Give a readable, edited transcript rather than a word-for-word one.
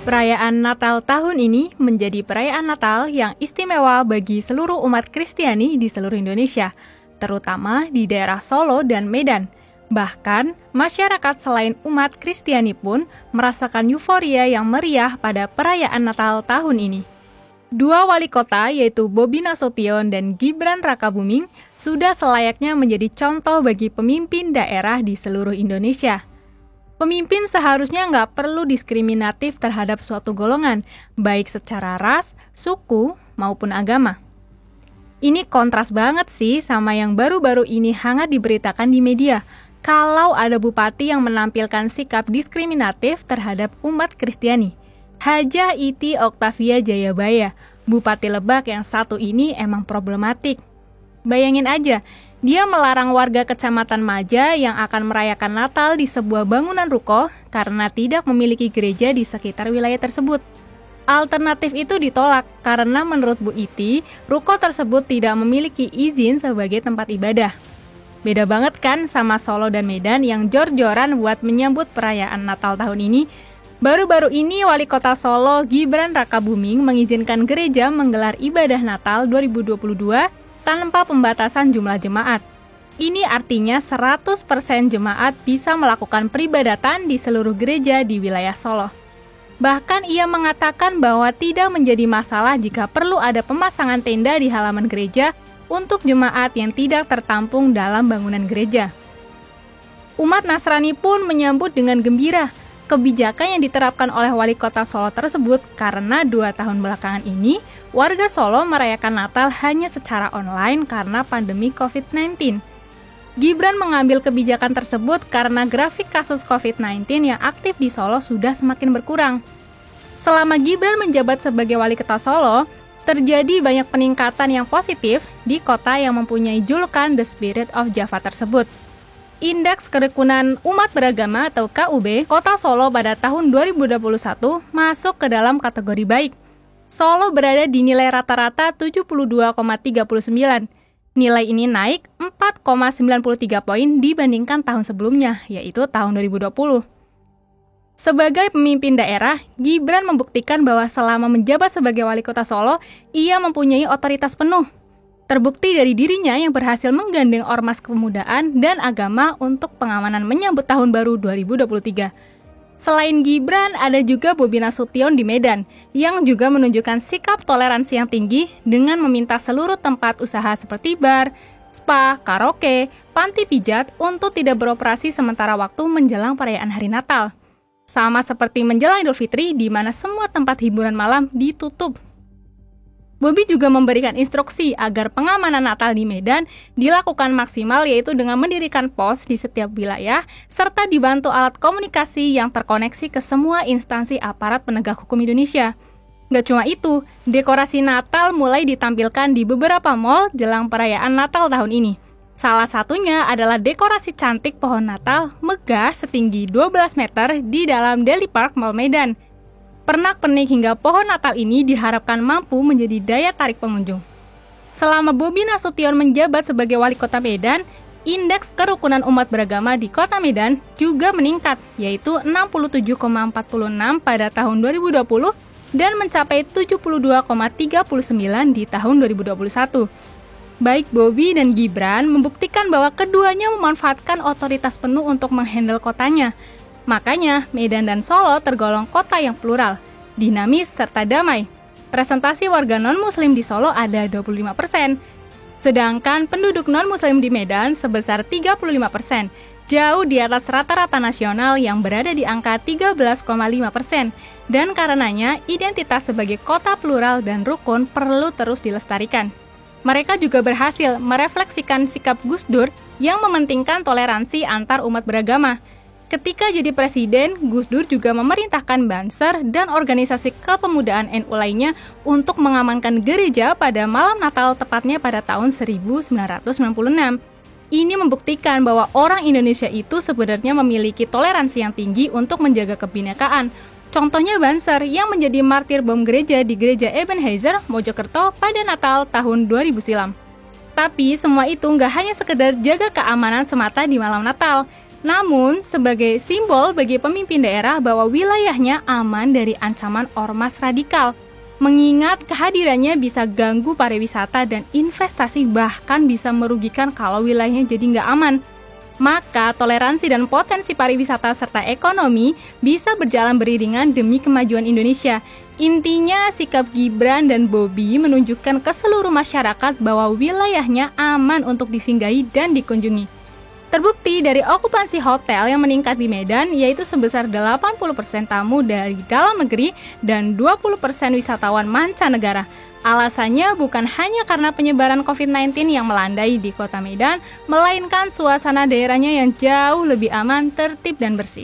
Perayaan Natal tahun ini menjadi perayaan Natal yang istimewa bagi seluruh umat Kristiani di seluruh Indonesia, terutama di daerah Solo dan Medan. Bahkan, masyarakat selain umat Kristiani pun merasakan euforia yang meriah pada perayaan Natal tahun ini. Dua wali kota yaitu Bobi Nasution dan Gibran Rakabuming sudah selayaknya menjadi contoh bagi pemimpin daerah di seluruh Indonesia. Pemimpin seharusnya nggak perlu diskriminatif terhadap suatu golongan, baik secara ras, suku, maupun agama. Ini kontras banget sih sama yang baru-baru ini hangat diberitakan di media, kalau ada bupati yang menampilkan sikap diskriminatif terhadap umat Kristiani. Hajah Iti Oktavia Jayabaya, Bupati Lebak yang satu ini emang problematik. Bayangin aja, dia melarang warga Kecamatan Maja yang akan merayakan Natal di sebuah bangunan ruko karena tidak memiliki gereja di sekitar wilayah tersebut. Alternatif itu ditolak karena menurut Bu Iti, ruko tersebut tidak memiliki izin sebagai tempat ibadah. Beda banget kan sama Solo dan Medan yang jor-joran buat menyambut perayaan Natal tahun ini. Baru-baru ini Wali Kota Solo Gibran Rakabuming mengizinkan gereja menggelar ibadah Natal 2022 tanpa pembatasan jumlah jemaat. Ini artinya 100% jemaat bisa melakukan peribadatan di seluruh gereja di wilayah Solo. Bahkan ia mengatakan bahwa tidak menjadi masalah jika perlu ada pemasangan tenda di halaman gereja untuk jemaat yang tidak tertampung dalam bangunan gereja. Umat Nasrani pun menyambut dengan gembira kebijakan yang diterapkan oleh Wali Kota Solo tersebut karena 2 tahun belakangan ini, warga Solo merayakan Natal hanya secara online karena pandemi COVID-19. Gibran mengambil kebijakan tersebut karena grafik kasus COVID-19 yang aktif di Solo sudah semakin berkurang. Selama Gibran menjabat sebagai Wali Kota Solo, terjadi banyak peningkatan yang positif di kota yang mempunyai julukan The Spirit of Java tersebut. Indeks Kerukunan Umat Beragama atau KUB Kota Solo pada tahun 2021 masuk ke dalam kategori baik. Solo berada di nilai rata-rata 72,39. Nilai ini naik 4,93 poin dibandingkan tahun sebelumnya, yaitu tahun 2020. Sebagai pemimpin daerah, Gibran membuktikan bahwa selama menjabat sebagai Wali Kota Solo, ia mempunyai otoritas penuh. Terbukti dari dirinya yang berhasil menggandeng ormas kepemudaan dan agama untuk pengamanan menyambut tahun baru 2023. Selain Gibran, ada juga Bobi Nasution di Medan, yang juga menunjukkan sikap toleransi yang tinggi dengan meminta seluruh tempat usaha seperti bar, spa, karaoke, panti pijat untuk tidak beroperasi sementara waktu menjelang perayaan hari Natal. Sama seperti menjelang Idul Fitri, di mana semua tempat hiburan malam ditutup. Bobi juga memberikan instruksi agar pengamanan Natal di Medan dilakukan maksimal, yaitu dengan mendirikan pos di setiap wilayah, serta dibantu alat komunikasi yang terkoneksi ke semua instansi aparat penegak hukum Indonesia. Gak cuma itu, dekorasi Natal mulai ditampilkan di beberapa mal jelang perayaan Natal tahun ini. Salah satunya adalah dekorasi cantik pohon Natal megah setinggi 12 meter di dalam Deli Park Mall Medan. Pernak-pernik hingga pohon Natal ini diharapkan mampu menjadi daya tarik pengunjung. Selama Bobi Nasution menjabat sebagai Wali Kota Medan, indeks kerukunan umat beragama di Kota Medan juga meningkat, yaitu 67,46 pada tahun 2020 dan mencapai 72,39 di tahun 2021. Baik Bobi dan Gibran membuktikan bahwa keduanya memanfaatkan otoritas penuh untuk menghandle kotanya. Makanya, Medan dan Solo tergolong kota yang plural, dinamis, serta damai. Presentasi warga non-muslim di Solo ada 25%, sedangkan penduduk non-muslim di Medan sebesar 35%, jauh di atas rata-rata nasional yang berada di angka 13,5%. Dan karenanya, identitas sebagai kota plural dan rukun perlu terus dilestarikan. Mereka juga berhasil merefleksikan sikap Gus Dur yang mementingkan toleransi antar umat beragama. Ketika jadi presiden, Gus Dur juga memerintahkan Banser dan organisasi kepemudaan NU lainnya untuk mengamankan gereja pada malam Natal tepatnya pada tahun 1996. Ini membuktikan bahwa orang Indonesia itu sebenarnya memiliki toleransi yang tinggi untuk menjaga kebinekaan. Contohnya Banser yang menjadi martir bom gereja di Gereja Ebenezer, Mojokerto pada Natal tahun 2000 silam. Tapi semua itu nggak hanya sekedar jaga keamanan semata di malam Natal. Namun, sebagai simbol bagi pemimpin daerah bahwa wilayahnya aman dari ancaman ormas radikal. Mengingat kehadirannya bisa ganggu pariwisata dan investasi, bahkan bisa merugikan kalau wilayahnya jadi nggak aman. Maka toleransi dan potensi pariwisata serta ekonomi bisa berjalan beriringan demi kemajuan Indonesia. Intinya, sikap Gibran dan Bobi menunjukkan ke seluruh masyarakat bahwa wilayahnya aman untuk disinggahi dan dikunjungi. Terbukti dari okupansi hotel yang meningkat di Medan, yaitu sebesar 80% tamu dari dalam negeri dan 20% wisatawan mancanegara. Alasannya bukan hanya karena penyebaran COVID-19 yang melandai di kota Medan, melainkan suasana daerahnya yang jauh lebih aman, tertib, dan bersih.